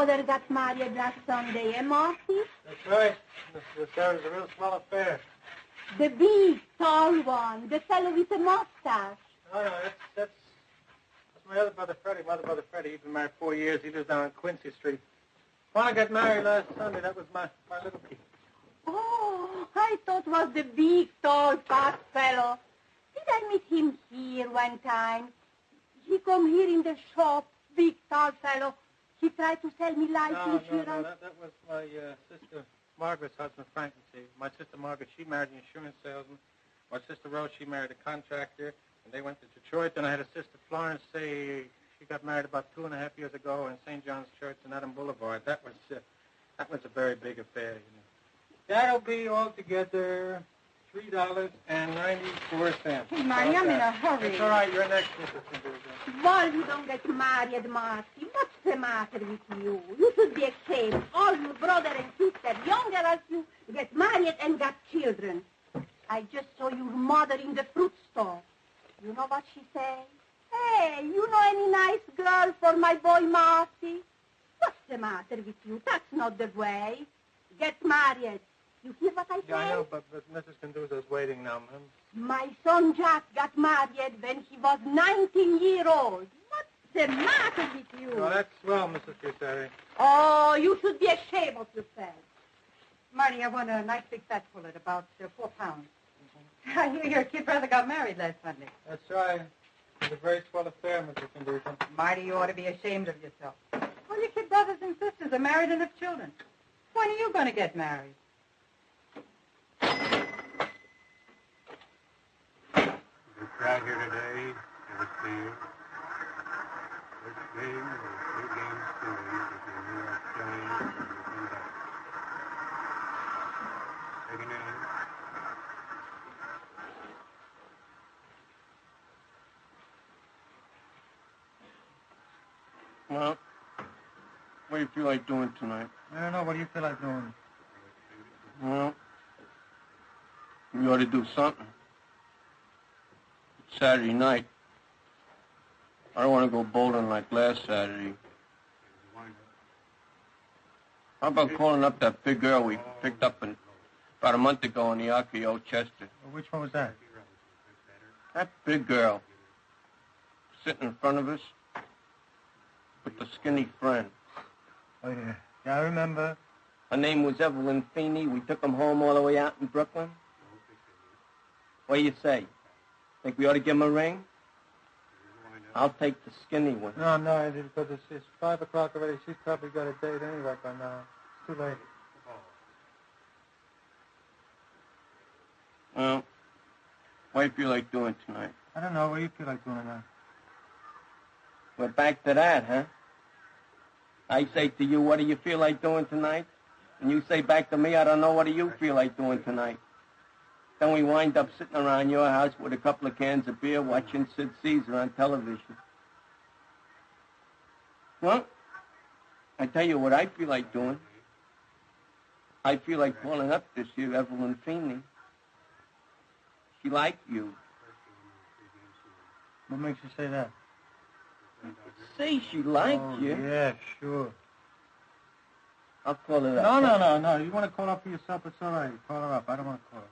brother got married last Sunday, eh, Marty? That's right. This was a real small affair. The big, tall one, the fellow with the mustache. No, that's my other brother, Freddie. My other brother, Freddie. He's been married 4 years. He lives down on Quincy Street. When I got married last Sunday, that was my little piece. Oh, I thought it was the big, tall, fat fellow. Did I meet him here one time? He come here in the shop, big, tall fellow. He tried to sell me life insurance. No, that was my sister Margaret's husband, Frank. You see, my sister Margaret, she married an insurance salesman. My sister Rose, she married a contractor, and they went to Detroit. Then I had a sister Florence say she got married about 2.5 years ago in St. John's Church on Adam Boulevard. That was a very big affair, you know. That'll be altogether $3.94. Hey, Marty, I'm in a hurry. It's all right. You're next, Mrs. Conduza. Why you don't get married, Marty? What's the matter with you? You should be ashamed. All your brother and sister, younger as you, get married and got children. I just saw your mother in the fruit store. You know what she said? Hey, you know any nice girl for my boy Marty? What's the matter with you? That's not the way. Get married. You hear what I say? Yeah, I know, but Mrs. Conduza's waiting now, ma'am. My son Jack got married when he was 19 years old. What's the matter with you? Oh, that's swell, Mrs. Cusari. Oh, you should be ashamed of yourself. Marty, I want a nice big fat pullet, about 4 pounds. I hear your kid brother got married last Sunday. That's right. It was a very swell affair, Mrs. Conduza. Marty, you ought to be ashamed of yourself. Well, your kid brothers and sisters are married and have children. When are you going to get married? The crowd here today is a team. This game is a 2-game series between New York Giants and the Brooklyn Dodgers. Taking in. Well, what do you feel like doing tonight? I don't know. What do you feel like doing? Well, you ought to do something. It's Saturday night. I don't want to go bowling like last Saturday. How about calling up that big girl we picked up about a month ago in the RKO Chester? Well, which one was that? That big girl sitting in front of us with the skinny friend. Oh, yeah. Yeah, I remember. Her name was Evelyn Feeney. We took them home all the way out in Brooklyn. What do you say? Think we ought to give him a ring? I'll take the skinny one. No, because it's 5 o'clock already. She's probably got a date anyway by now. It's too late. Well, what do you feel like doing tonight? I don't know. What do you feel like doing tonight? We're back to that, huh? I say to you, what do you feel like doing tonight? And you say back to me, I don't know, what do you feel like doing tonight? Then we wind up sitting around your house with a couple of cans of beer watching Sid Caesar on television. Well, I tell you what I feel like doing. I feel like calling up this year Evelyn Feeney. She liked you. What makes you say that? Say she liked you. Yeah, sure. I'll call her up. No. You want to call up for yourself, it's all right. Call her up. I don't want to call her.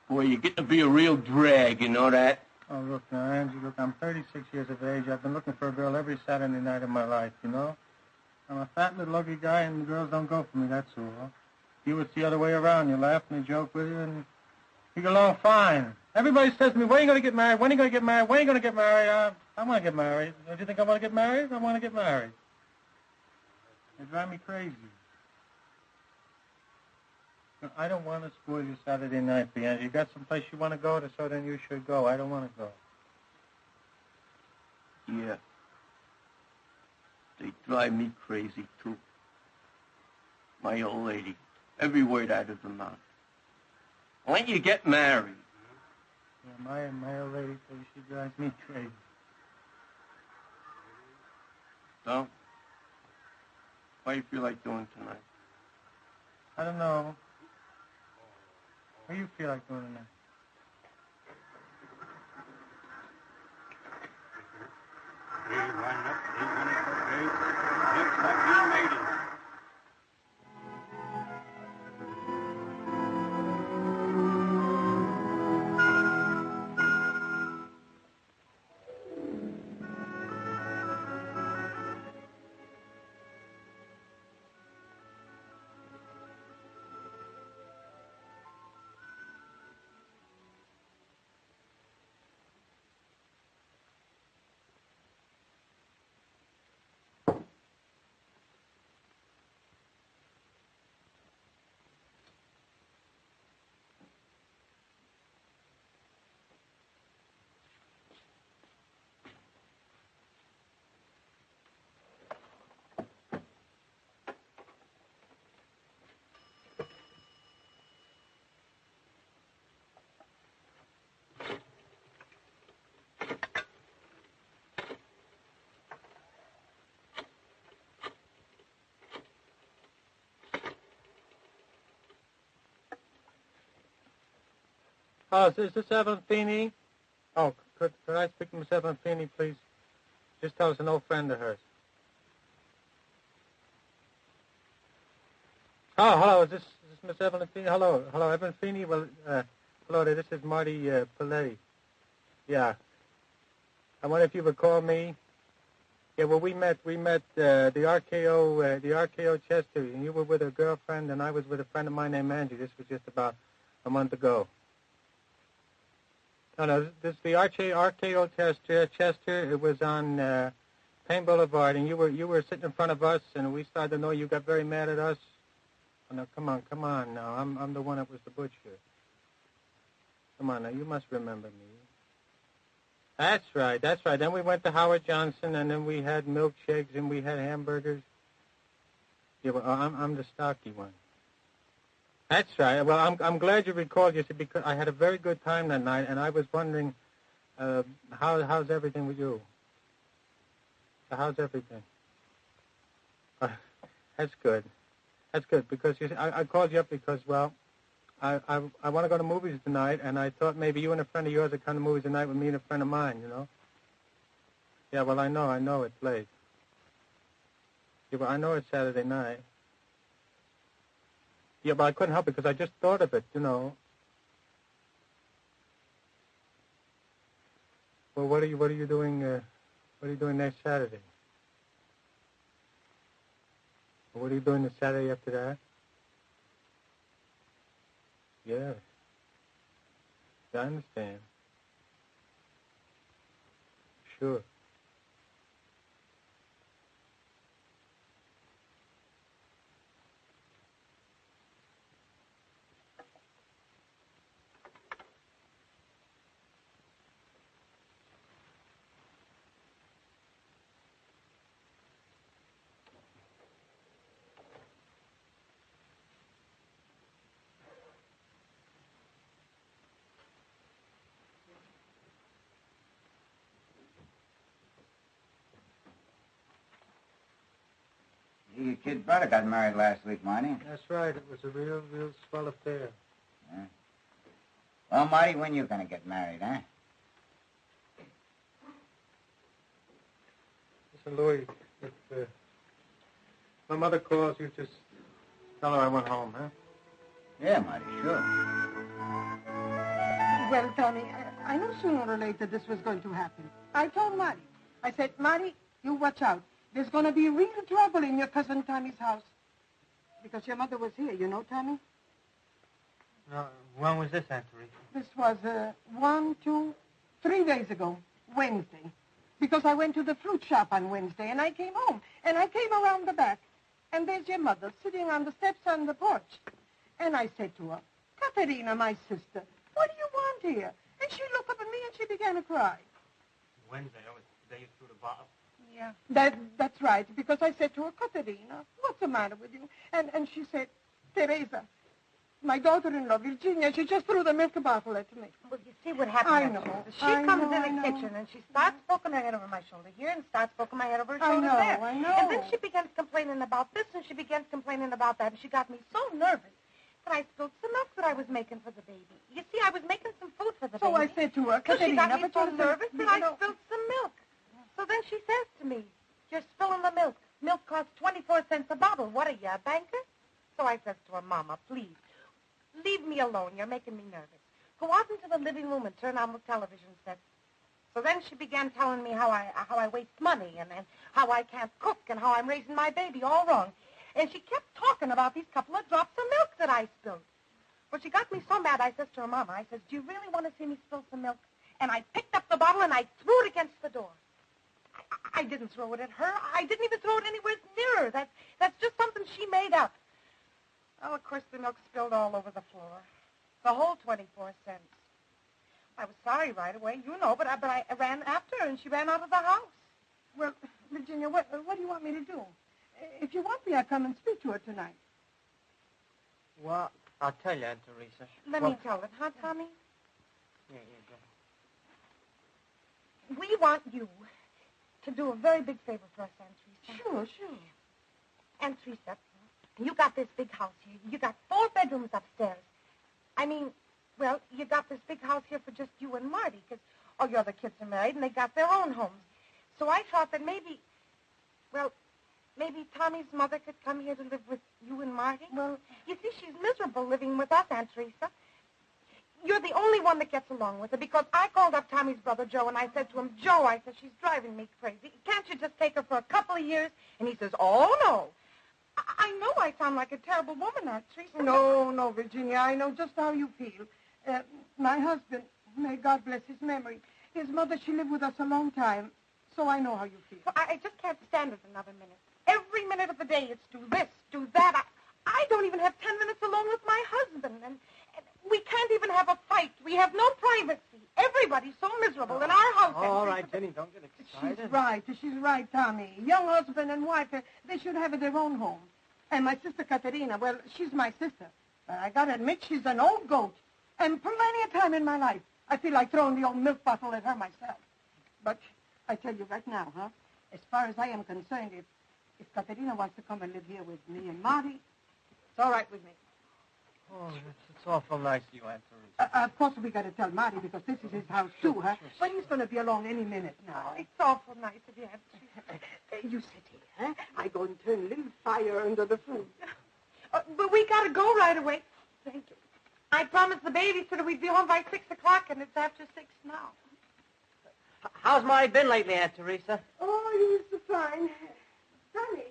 Boy, you're getting to be a real drag, you know that? Oh, look, now, Angie, I'm 36 years of age. I've been looking for a girl every Saturday night of my life, you know? I'm a fat little ugly guy, and the girls don't go for me, that's all. You, it's the other way around. You laugh and you joke with you, and you get along fine. Everybody says to me, when are you going to get married? When are you going to get married? When are you going to get married? I want to get married. Don't you think I want to get married? I want to get married. They drive me crazy. I don't want to spoil your Saturday night, Bianca. You got someplace you want to go to, so then you should go. I don't want to go. Yeah. They drive me crazy, too. My old lady. Every word out of her mouth. When you get married? Yeah, my old lady, she drives me crazy. So? What do you feel like doing tonight? I don't know. What do you feel like doing tonight? Oh, is this Evelyn Feeney? Oh, could I speak to Miss Evelyn Feeney, please? Just tell us an old friend of hers. Oh, hello, is this Miss Evelyn Feeney? Hello, Evelyn Feeney? Well, hello there, this is Marty Paletti. Yeah. I wonder if you recall me. Yeah, well, we met the RKO Chester, and you were with a girlfriend, and I was with a friend of mine named Angie. This was just about a month ago. No, this is the RKO Chester. It was on Payne Boulevard, and you were sitting in front of us, and we started to know you got very mad at us. Oh, no, come on now. I'm the one that was the butcher. Come on now, you must remember me. That's right. Then we went to Howard Johnson, and then we had milkshakes, and we had hamburgers. Yeah, well, I'm the stocky one. That's right. Well, I'm glad you recalled, you see, because I had a very good time that night, and I was wondering, how's everything with you? How's everything? That's good. That's good, because you see, I called you up because, well, I want to go to movies tonight, and I thought maybe you and a friend of yours would come to movies tonight with me and a friend of mine, you know? Yeah, well, I know it's late. Yeah, but I know it's Saturday night. Yeah, but I couldn't help it because I just thought of it, you know. Well, what are you doing? What are you doing next Saturday? Well, what are you doing the Saturday after that? Yeah. I understand. Sure. Your kid brother got married last week, Marty. That's right. It was a real swell affair. Yeah. Well, Marty, when you gonna get married, huh? Listen, Louis, if my mother calls, you just tell her I went home, huh? Yeah, Marty, sure. Well, Tommy, I knew sooner or later this was going to happen. I told Marty. I said, Marty, you watch out. There's going to be real trouble in your cousin Tommy's house. Because your mother was here, you know, Tommy? No, when was this, Aunt Teresa? This was 3 days ago, Wednesday. Because I went to the fruit shop on Wednesday, and I came home. And I came around the back, and there's your mother sitting on the steps on the porch. And I said to her, Katerina, my sister, what do you want here? And she looked up at me, and she began to cry. Wednesday. That was the day you threw the bottle. Yeah. That's right, because I said to her, Katerina, what's the matter with you? And she said, Teresa, my daughter-in-law, Virginia, she just threw the milk bottle at me. Well, you see what happened. I know. She comes in the kitchen, and she starts poking her head over my shoulder here and starts poking my head over her shoulder there. I know. And then she begins complaining about this, and she begins complaining about that, and she got me so nervous that I spilled some milk that I was making for the baby. You see, I was making some food for the baby. So I said to her, So she Katerina, got me so nervous that I spilled some milk. So then she says to me, you're spilling the milk. Milk costs 24 cents a bottle. What are you, a banker? So I says to her, Mama, please, leave me alone. You're making me nervous. Go out into the living room and turn on the television set. So then she began telling me how I waste money and how I can't cook and how I'm raising my baby all wrong. And she kept talking about these couple of drops of milk that I spilled. Well, she got me so mad, I says to her, Mama, I says, do you really want to see me spill some milk? And I picked up the bottle and I threw it against the door. I didn't throw it at her. I didn't even throw it anywhere near her. That's just something she made up. Well, of course, the milk spilled all over the floor. The whole 24 cents. I was sorry right away, you know, but I ran after her, and she ran out of the house. Well, Virginia, what do you want me to do? If you want me, I'll come and speak to her tonight. Well, I'll tell you, Aunt Teresa. Let me tell it, huh, Tommy? Yeah, go. We want you to do a very big favor for us, Aunt Teresa. Sure. Aunt Teresa, you got this big house here. You got 4 bedrooms upstairs. I mean, Well, you got this big house here for just you and Marty, because all your other kids are married, and they got their own homes. So I thought that maybe Tommy's mother could come here to live with you and Marty. Well, you see, she's miserable living with us, Aunt Teresa. You're the only one that gets along with her, because I called up Tommy's brother, Joe, and I said to him, Joe, I said, she's driving me crazy. Can't you just take her for a couple of years? And he says, oh, no. I know I sound like a terrible woman, Aunt Teresa. No, Virginia, I know just how you feel. My husband, may God bless his memory, his mother, she lived with us a long time, so I know how you feel. Well, I just can't stand it another minute. Every minute of the day, it's do this, do that. I don't even have 10 minutes alone with my husband, and we can't even have a fight. We have no privacy. Everybody's so miserable in our house. All right, Jenny, don't get excited. She's right, Tommy. Young husband and wife, they should have their own home. And my sister Katerina, well, she's my sister. But I gotta admit, she's an old goat. And plenty of time in my life, I feel like throwing the old milk bottle at her myself. But I tell you right now, as far as I am concerned, if Katerina wants to come and live here with me and Marty, it's all right with me. Oh, it's awful nice of you, Aunt Teresa. Of course, we got to tell Marty because this is his house, too, huh? But he's going to be along any minute now. It's awful nice of you, Aunt Teresa. You sit here, huh? I go and turn a little fire under the food. But we got to go right away. Thank you. I promised the babysitter we'd be home by 6 o'clock, and it's after 6 now. How's Marty been lately, Aunt Teresa? Oh, he's fine. Sonny,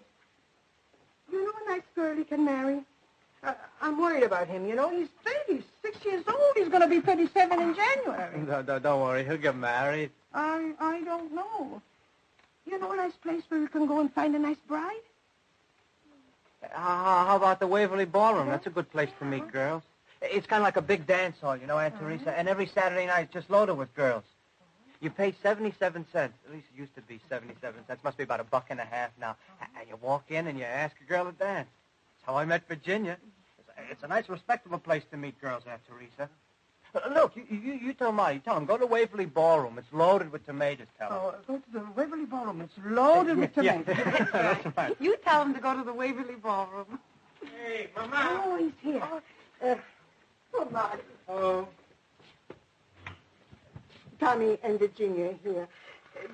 you know a nice girl he can marry? I'm worried about him, you know. He's 36 years old. He's going to be 37 in January. No, don't worry. He'll get married. I don't know. You know a nice place where we can go and find a nice bride? How about the Waverly Ballroom? That's a good place to meet girls. It's kind of like a big dance hall, you know, Aunt Teresa. And every Saturday night, it's just loaded with girls. You pay 77 cents. At least it used to be 77 cents. Must be about $1.50 now. And you walk in and you ask a girl to dance. That's how I met Virginia. It's a nice, respectable place to meet girls, Aunt Teresa. Look, you tell Marty. Tell him, go to Waverly Ballroom. It's loaded with tomatoes, tell him. Oh, go to the Waverly Ballroom. It's loaded with tomatoes. Yeah. That's right. You tell him to go to the Waverly Ballroom. Hey, Mama. Oh, he's here. Oh, Marty. Oh. Tommy and Virginia are here.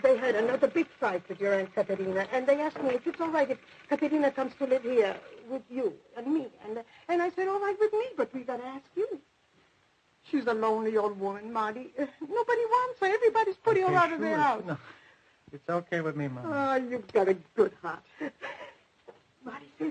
They had another big fight with your Aunt Katerina, and they asked me if it's all right if Katerina comes to live here with you and me. And I said, all right with me, but we got to ask you. She's a lonely old woman, Marty. Nobody wants her. Everybody's putting her out of their house. No, it's okay with me, Mom. Oh, you've got a good heart. Marty says